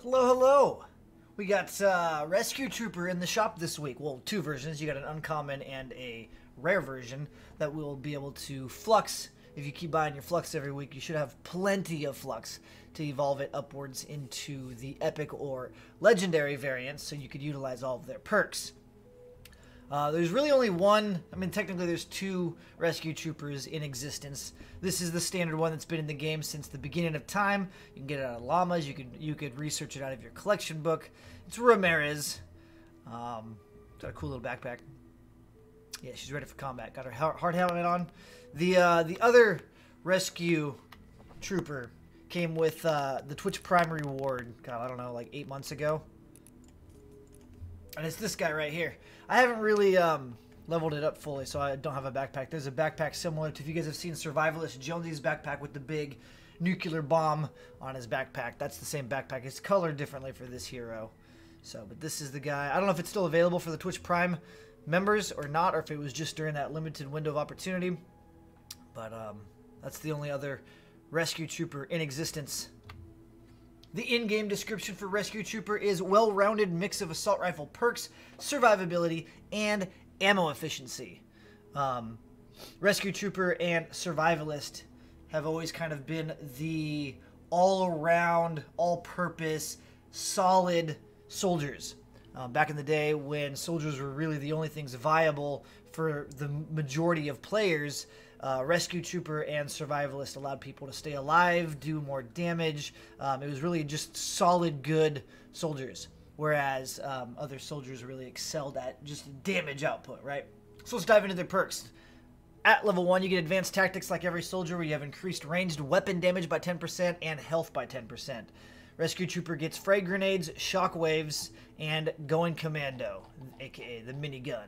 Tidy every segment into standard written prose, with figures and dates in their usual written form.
Hello, hello. We got Rescue Trooper in the shop this week. Well, two versions. You got an uncommon and a rare version that will be able to flux. If you keep buying your flux every week, you should have plenty of flux to evolve it upwards into the epic or legendary variants, so you could utilize all of their perks. There's really only one. I mean, technically there's two Rescue Troopers in existence. This is the standard one that's been in the game since the beginning of time. You can get it out of llamas. You could research it out of your collection book. It's Ramirez. Got a cool little backpack. Yeah, she's ready for combat. Got her hard helmet on. The other Rescue Trooper came with the Twitch Prime reward. God, I don't know, like 8 months ago. And it's this guy right here. I haven't really leveled it up fully, so I don't have a backpack. There's a backpack similar to, if you guys have seen Survivalist, Jonesy's backpack with the big nuclear bomb on his backpack. That's the same backpack. It's colored differently for this hero. So, but this is the guy. I don't know if it's still available for the Twitch Prime members or not, or if it was just during that limited window of opportunity. But that's the only other Rescue Trooper in existence. The in-game description for Rescue Trooper is well-rounded mix of assault rifle perks, survivability, and ammo efficiency. Rescue Trooper and Survivalist have always kind of been the all-around, all-purpose, solid soldiers. Back in the day when soldiers were really the only things viable for the majority of players, Rescue Trooper and Survivalist allowed people to stay alive, do more damage. It was really just solid, good soldiers, whereas other soldiers really excelled at just damage output, right? So let's dive into their perks. At level 1, you get advanced tactics like every soldier, where you have increased ranged weapon damage by 10% and health by 10%. Rescue Trooper gets frag grenades, shockwaves, and going commando, aka the minigun.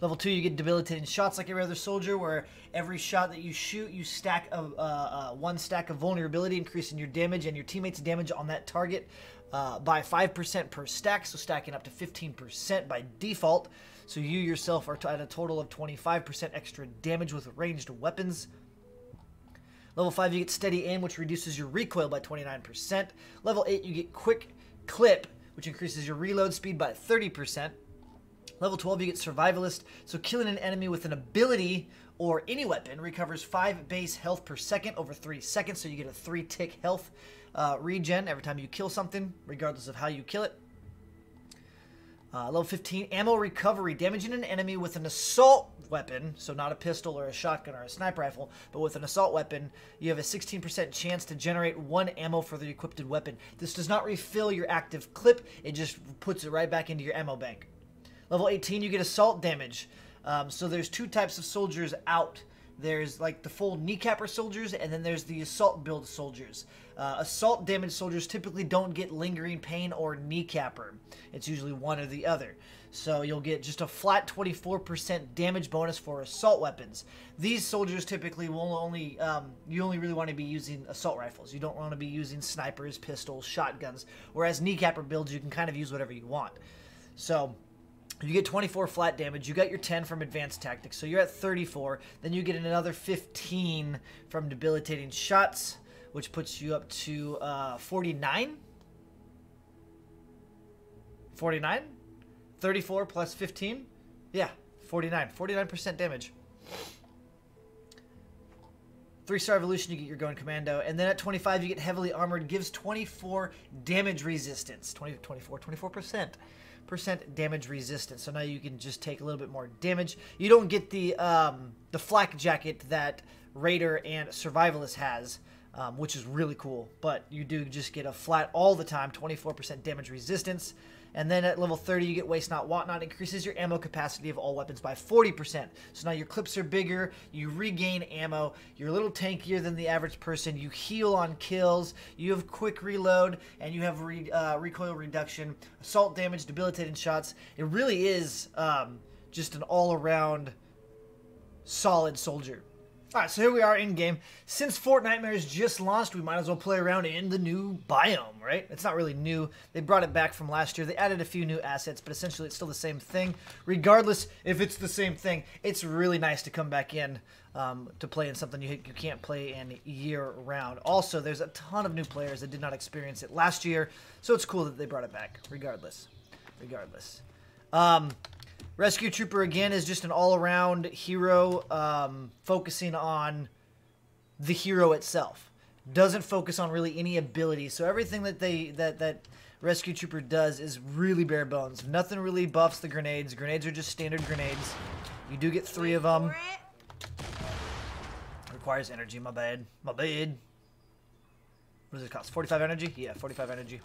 Level 2, you get debilitating shots like every other soldier, where every shot that you shoot, you stack one stack of vulnerability, increasing your damage and your teammates' damage on that target by 5% per stack, so stacking up to 15% by default. So you yourself are at a total of 25% extra damage with ranged weapons. Level 5, you get steady aim, which reduces your recoil by 29%. Level 8, you get quick clip, which increases your reload speed by 30%. Level 12, you get Survivalist, so killing an enemy with an ability or any weapon recovers 5 base health per second over 3 seconds, so you get a 3-tick health regen every time you kill something, regardless of how you kill it. Level 15, ammo recovery. Damaging an enemy with an assault weapon, so not a pistol or a shotgun or a sniper rifle, but with an assault weapon, you have a 16% chance to generate 1 ammo for the equipped weapon. This does not refill your active clip, it just puts it right back into your ammo bank. Level 18, you get assault damage. So there's two types of soldiers out. There's like the full kneecapper soldiers, and then there's the assault build soldiers. Assault damage soldiers typically don't get lingering pain or kneecapper. It's usually one or the other. So you'll get just a flat 24% damage bonus for assault weapons. These soldiers typically will only, you only really want to be using assault rifles. You don't want to be using snipers, pistols, shotguns. Whereas kneecapper builds, you can kind of use whatever you want. So you get 24 flat damage. You got your 10 from advanced tactics, so you're at 34. Then you get another 15 from debilitating shots, which puts you up to 49. 49? 34 plus 15? Yeah, 49. 49% damage. 3-star evolution, you get your going commando. And then at 25, you get heavily armored. Gives 24 damage resistance. 24% damage resistance. So now you can just take a little bit more damage. You don't get the flak jacket that Raider and Survivalist has, which is really cool. But you do just get a flat all the time, 24% damage resistance. And then at level 30, you get Waste Not, Want Not. Increases your ammo capacity of all weapons by 40%. So now your clips are bigger, you regain ammo, you're a little tankier than the average person, you heal on kills, you have quick reload, and you have recoil reduction, assault damage, debilitating shots. It really is just an all-around solid soldier. Alright, so here we are in game. Since Fortnite just launched, we might as well play around in the new biome, right? It's not really new. They brought it back from last year. They added a few new assets, but essentially it's still the same thing. Regardless if it's the same thing, it's really nice to come back in to play in something you can't play in year-round. Also, there's a ton of new players that did not experience it last year, so it's cool that they brought it back, regardless. Rescue Trooper, again, is just an all-around hero focusing on the hero itself. Doesn't focus on really any abilities. So everything that that Rescue Trooper does is really bare bones. Nothing really buffs the grenades. Grenades are just standard grenades. You do get 3 of them. Requires energy, my bad. My bad. What does it cost? 45 energy? Yeah, 45 energy.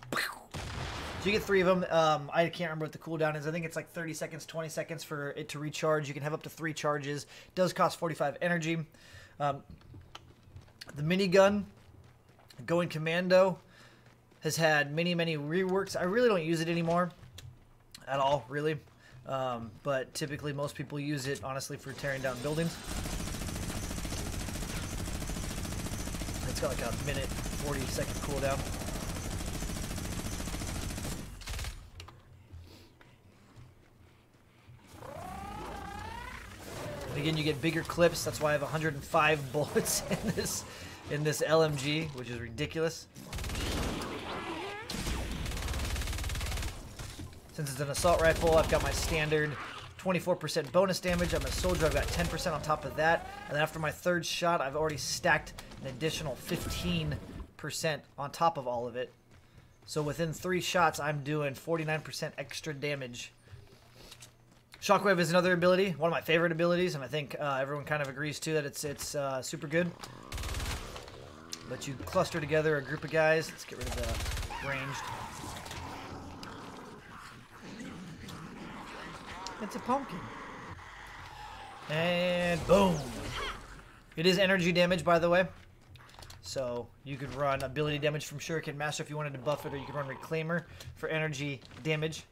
So you get 3 of them. I can't remember what the cooldown is. I think it's like 30 seconds, 20 seconds for it to recharge. You can have up to 3 charges. It does cost 45 energy. The minigun, going commando, has had many reworks. I really don't use it anymore at all, really. But typically most people use it, honestly, for tearing down buildings. It's got like a minute, 40-second cooldown. Again, you get bigger clips. That's why I have 105 bullets in this LMG, which is ridiculous. Since it's an assault rifle, I've got my standard 24% bonus damage. I'm a soldier. I've got 10% on top of that. And then after my 3rd shot, I've already stacked an additional 15% on top of all of it. So within 3 shots, I'm doing 49% extra damage. Shockwave is another ability, one of my favorite abilities, and I think everyone kind of agrees too that it's super good. But you cluster together a group of guys. Let's get rid of the ranged. It's a pumpkin. And boom. It is energy damage, by the way. So you could run ability damage from Shuriken Master if you wanted to buff it, or you could run Reclaimer for energy damage.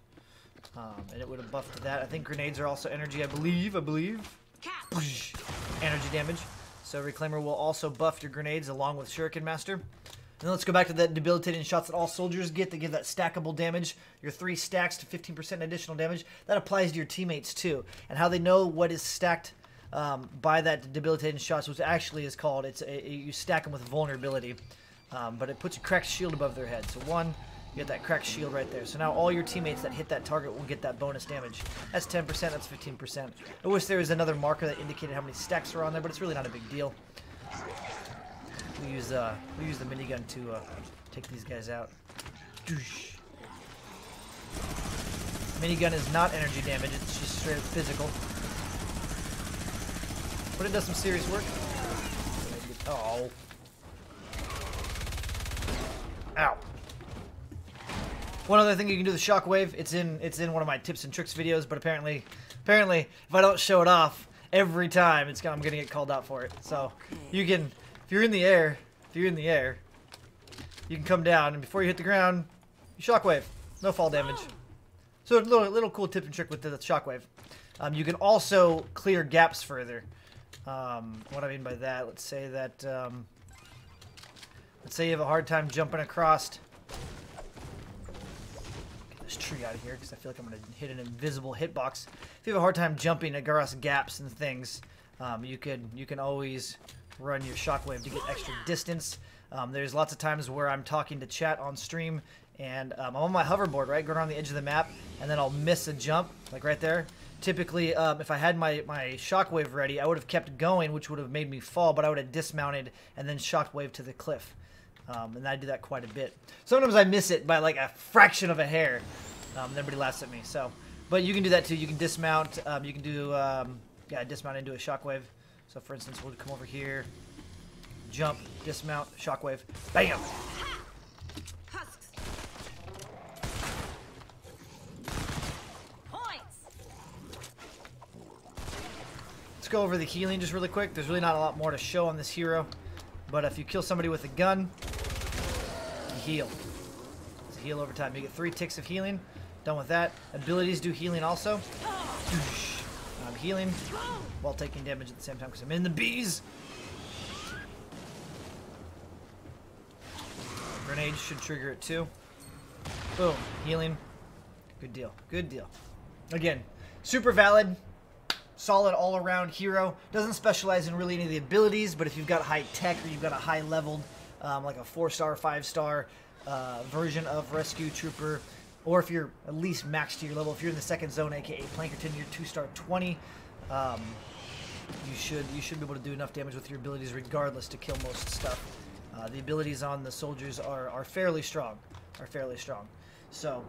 And it would have buffed that. I think grenades are also energy, I believe. Energy damage. So Reclaimer will also buff your grenades along with Shuriken Master. And then let's go back to that debilitating shots that all soldiers get. They give that stackable damage. Your 3 stacks to 15% additional damage. That applies to your teammates too. And how they know what is stacked by that debilitating shots, which actually is called, you stack them with vulnerability. But it puts a cracked shield above their head. So 1... you get that cracked shield right there. So now all your teammates that hit that target will get that bonus damage. That's 10%, that's 15%. I wish there was another marker that indicated how many stacks are on there, but it's really not a big deal. We use the minigun to take these guys out. Minigun is not energy damage, it's just straight up physical. But it does some serious work. Oh. Ow. One other thing you can do with Shockwave, it's in one of my tips and tricks videos, but apparently if I don't show it off every time, I'm gonna get called out for it. So you can, if you're in the air, you can come down, and before you hit the ground, you Shockwave, no fall damage. So a little cool tip and trick with the Shockwave. You can also clear gaps further. What I mean by that, let's say you have a hard time jumping across this tree out of here, because I feel like I'm going to hit an invisible hitbox. If you have a hard time jumping across gaps and things, you can always run your Shockwave to get extra distance. There's lots of times where I'm talking to chat on stream, and I'm on my hoverboard, right, going around the edge of the map, and then I'll miss a jump, like right there. Typically, if I had my Shockwave ready, I would have kept going, which would have made me fall, but I would have dismounted and then Shockwave to the cliff. And I do that quite a bit. Sometimes I miss it by like a fraction of a hair. Everybody laughs at me. So, but you can do that too. You can dismount. You can do dismount into a Shockwave. So, for instance, we'll come over here, jump, dismount, Shockwave, bam. Let's go over the healing just really quick. There's really not a lot more to show on this hero. But if you kill somebody with a gun, you heal. It's a heal over time. You get 3 ticks of healing. Done with that. Abilities do healing also. healing while taking damage at the same time because I'm in the bees. Grenade should trigger it too. Boom. Healing. Good deal. Good deal. Again, super valid. Solid all-around hero. Doesn't specialize in really any of the abilities, but if you've got high tech or you've got a high-leveled, like a 4-star, 5-star version of Rescue Trooper, or if you're at least maxed to your level, if you're in the second zone, aka Plankerton, you're 2-star 20, you should be able to do enough damage with your abilities regardless to kill most stuff. The abilities on the soldiers are fairly strong. So,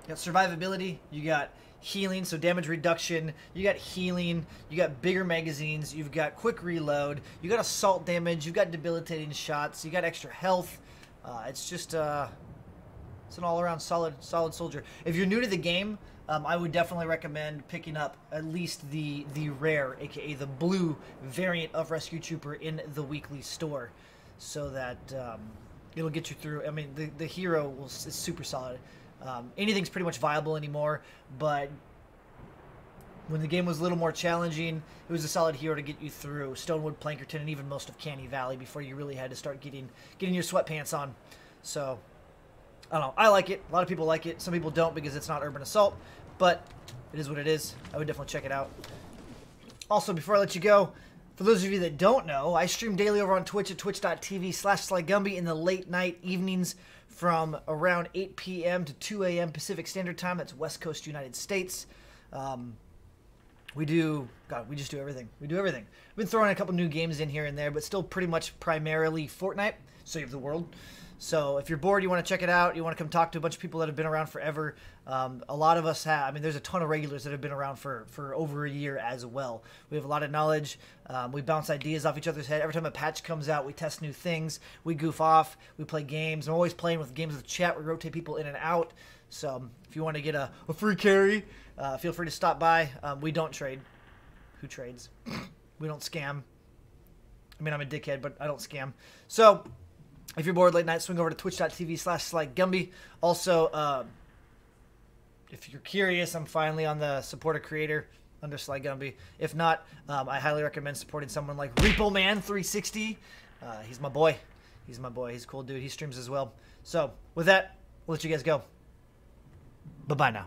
you got survivability, you got healing, so damage reduction, you got healing, you got bigger magazines, you've got quick reload, you got assault damage, you've got debilitating shots, you got extra health. It's just it's an all-around solid soldier. If you're new to the game, I would definitely recommend picking up at least the rare, aka the blue variant of Rescue Trooper in the weekly store, so that it'll get you through. I mean, the hero is super solid. Anything's pretty much viable anymore, but when the game was a little more challenging, it was a solid hero to get you through Stonewood, Plankerton, and even most of Canny Valley before you really had to start getting your sweatpants on. So, I don't know. I like it. A lot of people like it. Some people don't because it's not Urban Assault, but it is what it is. I would definitely check it out. Also, before I let you go, for those of you that don't know, I stream daily over on Twitch at twitch.tv/SlyGumbi in the late night evenings from around 8 p.m. to 2 a.m. Pacific Standard Time. That's West Coast United States. We just do everything. We do everything. We've been throwing a couple new games in here and there, but still pretty much primarily Fortnite, Save the World. So if you're bored, you want to check it out, you want to come talk to a bunch of people that have been around forever, a lot of us have. I mean, there's a ton of regulars that have been around for over a year as well. We have a lot of knowledge. We bounce ideas off each other's head. Every time a patch comes out, we test new things. We goof off. We play games. I'm always playing with games with chat. We rotate people in and out. So if you want to get a free carry, feel free to stop by. We don't trade. Who trades? We don't scam. I mean, I'm a dickhead, but I don't scam. So if you're bored late night, swing over to twitch.tv/SlyGumbi. Also, if you're curious, I'm finally on the support a creator under SlyGumbi. If not, I highly recommend supporting someone like Repo Man 360. He's my boy. He's my boy. He's a cool dude. He streams as well. So with that, we'll let you guys go. Bye-bye now.